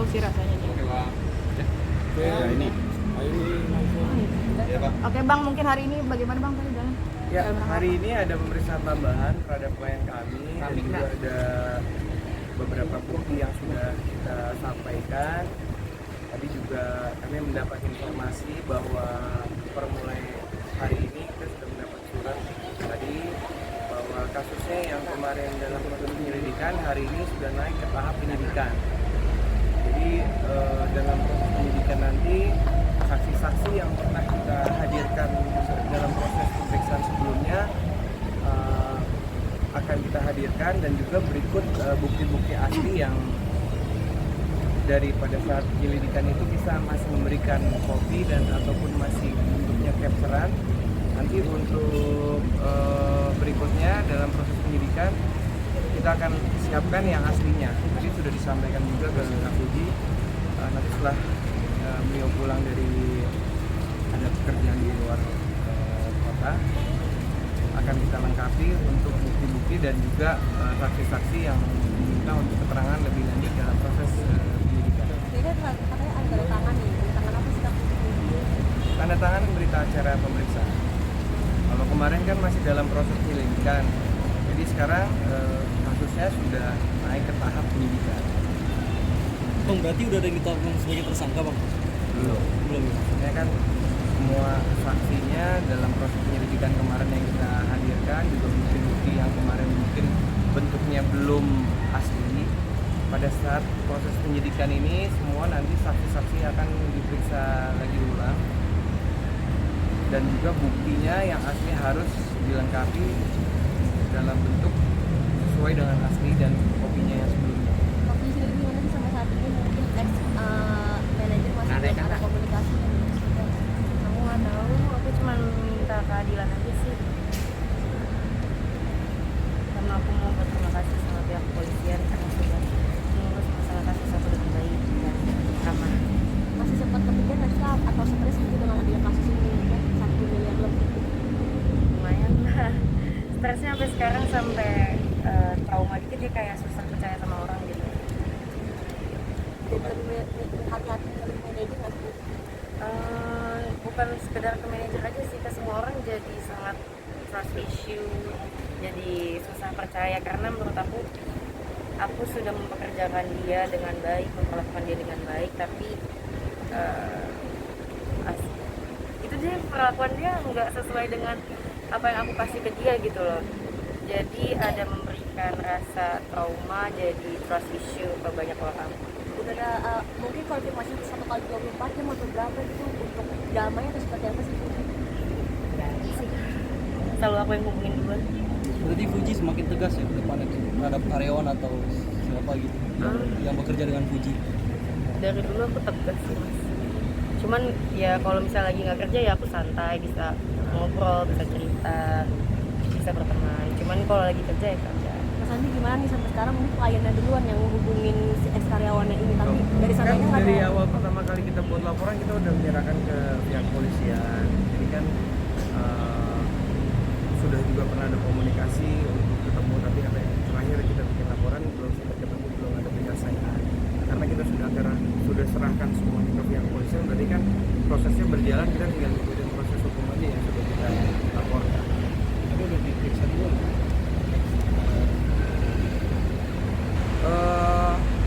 tahu sih rasanya nih. Oke bang. Ya ini langsung. Ya bang. Oke bang, mungkin hari ini bagaimana bang tadi jalan? Ya, hari ini ada pemeriksaan tambahan terhadap klien kami dan juga ada beberapa bukti yang sudah kita sampaikan. Tadi juga kami mendapat informasi bahwa per mulai hari ini kita sudah mendapat surat tadi bahwa kasusnya yang kemarin dalam proses penyelidikan hari ini sudah naik ke tahap penyidikan. Jadi dalam proses penyidikan nanti saksi-saksi yang pernah kita hadirkan dalam proses pemeriksaan sebelumnya akan kita hadirkan, dan juga berikut bukti-bukti asli yang dari pada saat penyelidikan itu kita masih memberikan kopi dan ataupun masih bentuknya capturean. Nanti untuk berikutnya dalam proses penyidikan kita akan siapkan yang aslinya. Jadi sudah disampaikan juga ke Kak Puji. Nanti setelah beliau pulang dari ada pekerjaan di luar kota, akan kita lengkapi untuk bukti-bukti dan juga saksi-saksi yang diminta untuk keterangan lebih lanjut dalam proses penyidikan. Jadi katanya ada tanda tangan nih, tanda tangan apa sih Kak? Tanda tangan berita acara pemeriksaan. Kalau kemarin kan masih dalam proses penyelidikan, jadi sekarang kasusnya sudah naik ke tahap penyidikan. Bang, berarti udah ada yang ditetapkan sebagai tersangka bang? Belum ya? Maksudnya kan semua saksinya dalam proses penyelidikan kemarin yang kita hadirkan, juga bukti-bukti yang kemarin mungkin bentuknya belum asli. Pada saat proses penyidikan ini semua nanti saksi-saksi akan diperiksa lagi ulang, dan juga buktinya yang asli harus dilengkapi dalam bentuk sesuai dengan asli dan kopinya yang sebelumnya. Kopi sendiri gimana sih sampai saat ini, mungkin ex manajer masih belum ada komunikasi? Aku nggak tahu, aku cuma minta keadilan aja sih. Karena aku mau berterima kasih sama pihak kepolisian karena sudah mengurus masalah kasus aku dengan baik dan ramah. Masih sempat kepikiran nggak sih Kak, atau stres gitu dengan adanya kasus ini ya, 1 miliar lebih? Lumayan lah. Stresnya sampai sekarang sampai trauma dikit ya, kayak susah percaya sama orang gitu. Jadi lebih hati-hati dengan manajer nggak sih? Bukan sekedar ke manajer aja sih, ke semua orang jadi sangat trust issue, jadi susah percaya karena menurut aku sudah mempekerjakan dia dengan baik, memperlakukan dia dengan baik, tapi itu dia perlakuan dia nggak sesuai dengan apa yang aku kasih ke dia gitu loh. Jadi ada memberikan rasa trauma, jadi trust issue ke banyak orang. Udah ada mungkin konfirmasi 1x24 jam atau berapa gitu untuk damai atau seperti apa sih? Berani sih, selalu aku yang hubungin duluan. Berarti Fuji semakin tegas ya ke depannya terhadap karyawan atau siapa gitu yang bekerja dengan Fuji? Dari dulu aku tegas sih mas, cuman ya kalau misalnya lagi nggak kerja ya aku santai, bisa ngobrol, bisa cerita, bisa berteman. Cuman kalau lagi kerja ya kerja. Mas Andi gimana nih sampai sekarang, mungkin kliennya duluan yang hubungin si ex karyawannya ini, tapi dari Kan sananya nggak dari ada. awal pertama kali kita buat laporan kita udah menyerahkan ke pihak polisian. Jadi kan sudah juga pernah ada komunikasi untuk ketemu, tapi karena terakhir kita bikin laporan belum sempat ketemu, belum ada penyelesaian. Karena kita sudah serahkan semuanya ke pihak polisian, berarti kan prosesnya berjalan, kita tinggal ikutin proses hukum aja yang sudah kita laporkan. Tapi udah diperiksa dulu.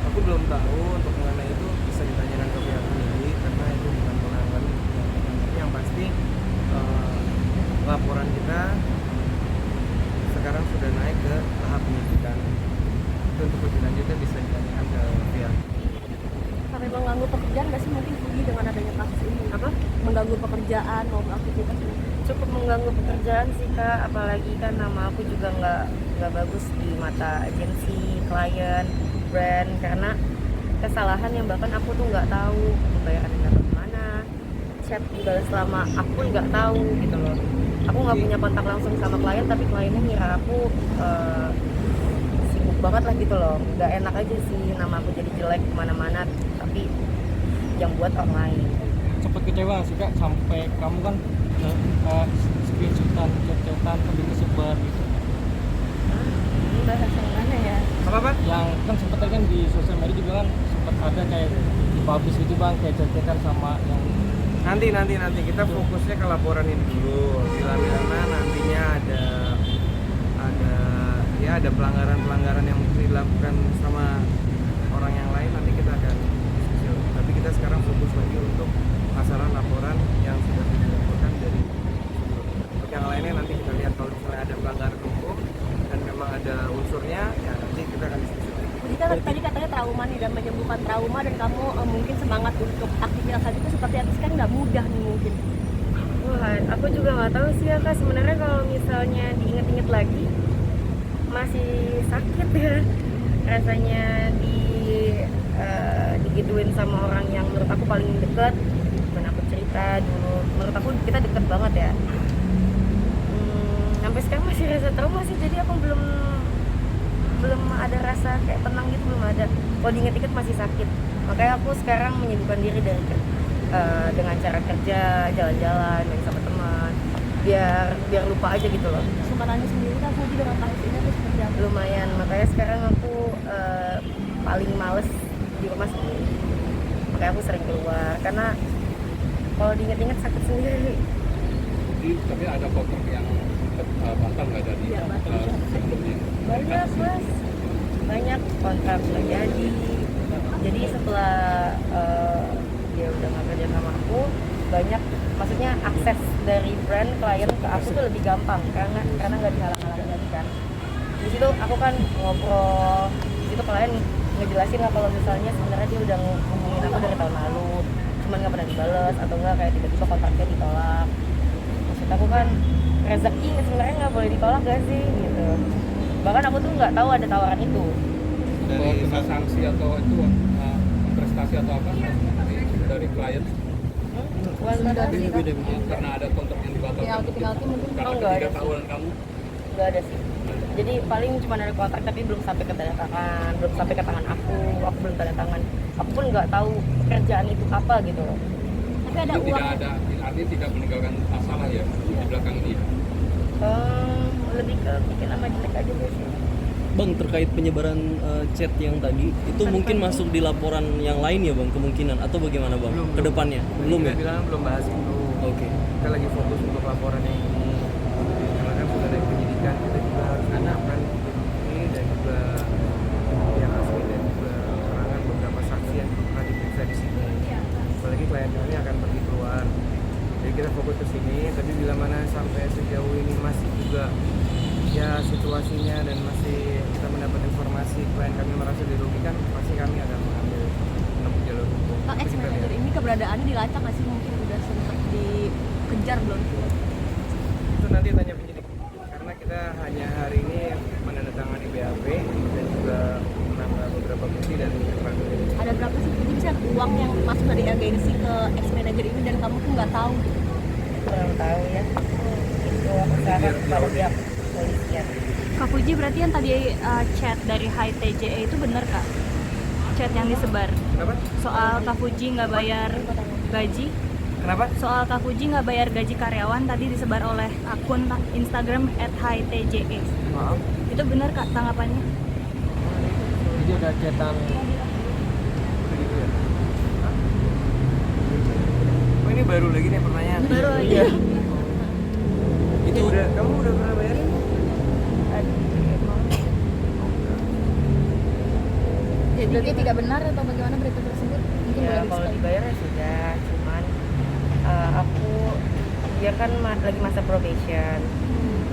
Aku belum tahu untuk mengenai itu, bisa ditanyakan ke pihak penyidik karena itu bukan kewenangan pihak penyidik. Tapi yang pasti laporan kita sekarang sudah naik ke tahap penyidikan. Itu untuk lebih lanjutnya bisa ditanyakan ke pihak. Sampai mengganggu pekerjaan nggak sih mungkin Fuji dengan adanya kasus ini? Apa? Mengganggu pekerjaan maupun aktivitas ini? Cukup mengganggu pekerjaan sih kak, apalagi kan nama aku juga nggak bagus di mata agensi, klien, brand, karena kesalahan yang bahkan aku tuh nggak tahu pembayaran yang dapat kemana, chat juga selama aku pun nggak tahu gitu loh. Aku nggak punya kontak langsung sama klien, tapi kliennya ngira aku sibuk banget lah gitu loh. Nggak enak aja sih nama aku jadi jelek kemana-mana, tapi yang buat orang lain. Cepet kecewa sih kak, sampai kamu kan screenshotan, chat-chatan sampai kesebar gitu. bahas yang mana ya? Apa? Yang kan sempat kan di sosial media juga kan sempat ada kayak dipublish gitu bang, kayak chat-chatan sama yang Nanti kita fokusnya ke laporan ini dulu. Bila mana nantinya ada pelanggaran yang mungkin dilakukan sama orang yang lain, nanti kita akan diskusi. Tapi kita sekarang fokus lagi untuk masalah laporan yang sudah dilaporkan dari sebelumnya. Untuk yang lainnya nanti kita lihat kalau misalnya ada pelanggaran hukum dan memang ada unsurnya, ya nanti kita akan diskusi. Jadi kan tadi katanya trauma nih dan menyembuhkan trauma dan kamu mungkin semangat untuk aktivitas tadi itu seperti apa sih, kan nggak mudah nih mungkin. Wah, aku juga nggak tahu sih ya kak. Sebenarnya kalau misalnya diinget-inget lagi masih sakit ya rasanya digituin sama orang yang menurut aku paling deket. Dan aku cerita dulu, menurut aku kita deket banget ya. Sampai sekarang masih rasa trauma sih. Jadi aku belum ada rasa kayak tenang gitu, belum ada. Kalau diinget-inget masih sakit. Makanya aku sekarang menyibukkan diri dengan cara kerja, jalan-jalan, main sama teman, biar lupa aja gitu loh. Kesukarannya sendiri kan Fuji dengan kasus ini tuh seperti apa? Lumayan, makanya sekarang aku paling males di rumah sendiri. Makanya aku sering keluar karena kalau diinget-inget sakit sendiri. Tapi ada kontrak yang batal nggak dari sebelumnya? Banyak mas, banyak kontrak nggak jadi. Jadi setelah dia udah nggak kerja sama aku, banyak, maksudnya akses dari brand klien ke aku tuh lebih gampang karena nggak dihalang-halangin lagi kan. Di situ aku kan ngobrol, di situ klien ngejelasin lah kalau misalnya sebenarnya dia udah ngomongin aku dari tahun lalu, cuman nggak pernah dibales atau enggak kayak tiba-tiba kontraknya ditolak. Maksud aku kan rezeki sebenarnya nggak boleh ditolak gak sih gitu. Bahkan aku tuh nggak tahu ada tawaran itu. Dari sanksi atau itu prestasi atau apa dari klien? beda-beda. Karena ada kontrak yang dibatalkan. Penalti mungkin. Karena nggak ada sih. ketidaktahuan kamu. Nggak ada sih. Jadi paling cuma ada kontrak tapi belum sampai ke tanda tangan, belum sampai ke tangan aku belum tanda tangan. Aku pun nggak tahu pekerjaan itu apa gitu loh. Tapi ada Jadi uang. tidak ada, artinya tidak meninggalkan masalah ya di belakang ini. Lebih ke bikin nama jelek aja sih. Bang, terkait penyebaran chat yang tadi itu mungkin masuk di laporan yang lain ya bang, kemungkinan atau bagaimana bang? Belum. Kedepannya belum ya? Kita bilang belum bahas itu. Oke. Kita lagi fokus untuk laporan yang ini. Karena kan sudah ada penyidikan, kita juga harus menyiapkan ini dan juga yang asli dan juga keterangan beberapa saksi yang pernah diperiksa di sini. Apalagi klien kami akan pergi keluar. Jadi kita fokus ke sini, tapi bila mana sampai sejauh ini masih juga ya situasinya dan masih kita mendapat informasi klien kami merasa dirugikan, pasti kami akan mengambil menempuh jalur hukum. Ex Itu kita manager lihat. ini keberadaannya dilacak nggak sih, mungkin udah sempat dikejar belum? Itu nanti tanya penyidik, karena kita hanya hari ini menandatangani BAP dan juga menambah beberapa bukti dan keterangan. Ada berapa sih jadi bisa uang yang masuk dari agensi ke ex manager ini dan kamu tuh nggak tahu? Kurang tahu ya. Itu aku serahkan kepada pihak polisian. Kak Fuji, berarti yang tadi chat dari HTJE itu benar kak? Chat yang disebar Kenapa? soal Kak Fuji nggak bayar gaji, Kenapa? soal Kak Fuji nggak bayar gaji karyawan tadi disebar oleh akun Instagram @HTJE. Maaf. Itu benar kak tanggapannya? Jadi ada chatan Begitu ya? Hah? Oh ini baru lagi nih pertanyaan. Baru aja. Iya. Itu udah, kamu udah pernah bayarin? Jadi Berarti tidak benar atau bagaimana berita tersebut? Mungkin Ya boleh kalau di-explain. dibayar ya sudah, cuman aku dia kan lagi masa probation.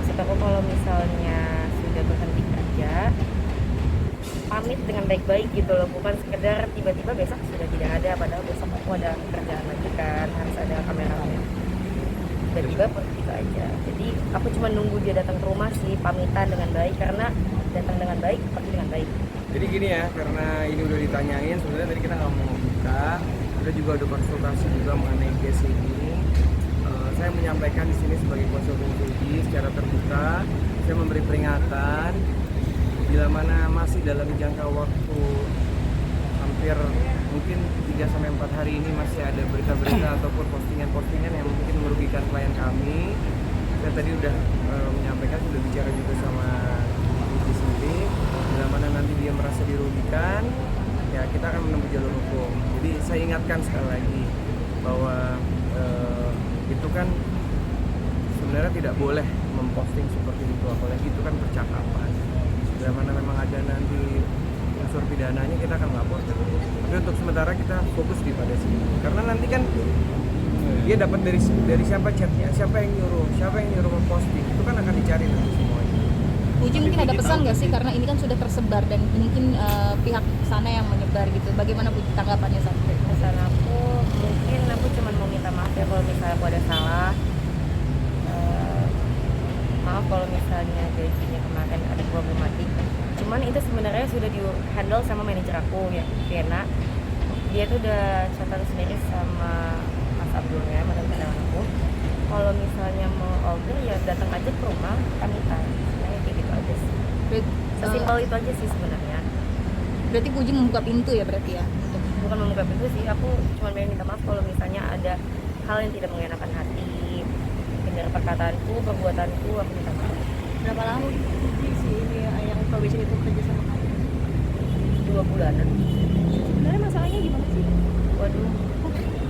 Maksud aku kalau misalnya sudah berhenti kerja, pamit dengan baik-baik gitu loh, bukan sekedar tiba-tiba besok sudah tidak ada, padahal besok aku ada kerjaan lagi kan, harus ada kameramen. Tiba-tiba pergi gitu aja. Jadi aku cuma nunggu dia datang ke rumah sih, pamitan dengan baik, karena datang dengan baik, pergi dengan baik. Jadi gini ya, karena ini udah ditanyain, sebenarnya tadi kita nggak mau buka, kita juga udah konsultasi juga mengenai case ini. Saya menyampaikan di sini sebagai konsultan Fuji secara terbuka, saya memberi peringatan bila mana masih dalam jangka waktu hampir mungkin 3-4 hari ini masih ada berita-berita ataupun postingan-postingan yang mungkin merugikan klien kami. Saya tadi udah menyampaikan, sudah bicara juga sama Fuji sendiri sendiri. Bila mana nanti dia merasa dirugikan, ya kita akan menempuh jalur hukum. Jadi saya ingatkan sekali lagi bahwa itu kan sebenarnya tidak boleh memposting seperti itu, apalagi itu kan percakapan. Bila mana memang ada nanti unsur pidananya, kita akan laporkan. Tapi untuk sementara kita fokus di pada sini, karena nanti kan dia dapat dari siapa chatnya, siapa yang nyuruh memposting, itu kan akan dicari nanti semuanya. Puji mungkin ada pesan nggak sih, karena ini kan sudah tersebar dan mungkin pihak sana yang menyebar gitu. Bagaimana Puji tanggapannya saat itu? Pesan aku, mungkin aku cuma mau minta maaf ya kalau misalnya aku ada salah. Maaf kalau misalnya gajinya kemarin ada problematik. Cuman itu sebenarnya sudah di handle sama manajer aku ya, Viena. Dia tuh udah catatan sendiri sama Mas Abdulnya, mantan karyawan aku. Kalau misalnya mau order ya datang aja ke rumah, pamitan. Sebenarnya kayak gitu aja sih. Sesimpel itu aja sih sebenarnya. Berarti Puji membuka pintu ya berarti ya? Bukan membuka pintu sih, aku cuma pengen minta maaf kalau misalnya ada hal yang tidak mengenakan hati. Dari perkataanku, perbuatanku, aku minta maaf. Berapa lama Puji sih ini yang probation itu kerja sama kamu? 2 bulanan. Sebenarnya masalahnya gimana sih? Waduh,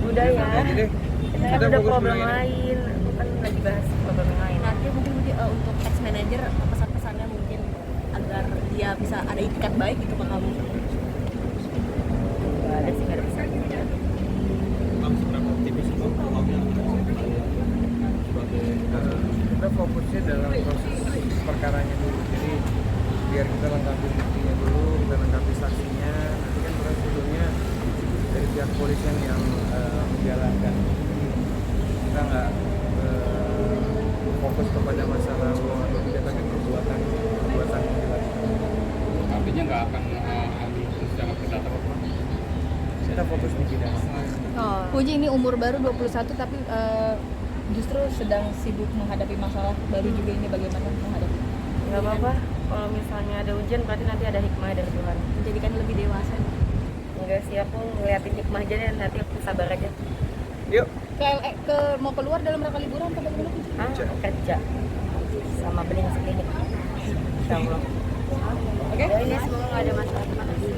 udah ya. Nanti deh, Kita kita udah fokus problem dulu ini. lain. Aku kan lagi bahas problem yang lain. Nanti mungkin Puji untuk ex manager pesan-pesannya mungkin agar dia bisa ada itikat baik gitu ke kamu. Gak ada sih, gak ada pesan. Kita fokusnya dalam proses perkaranya dulu, jadi biar kita lengkapi buktinya dulu, kita lengkapi saksinya, nanti kan prosedurnya dari pihak kepolisian yang menjalankan. Kita nggak fokus kepada masalah uang atau tidak, tapi perbuatan yang dilakukan. Artinya nggak akan ambil secara perdata. Kita fokus di pidana. Puji ini umur baru 21 tapi justru sedang sibuk menghadapi masalah baru juga, ini bagaimana menghadapi? Gak apa-apa, kalau misalnya ada ujian berarti nanti ada hikmah dari Tuhan. Menjadikan lebih dewasa. Enggak sih, aku ngeliatin hikmah aja deh, nanti aku sabar aja. Yuk. Mau keluar dalam rangka liburan atau bagaimana Puji? Kerja sama beli nasi klinik. Insya Allah. Oke. Ini semoga gak ada masalah. Terima kasih.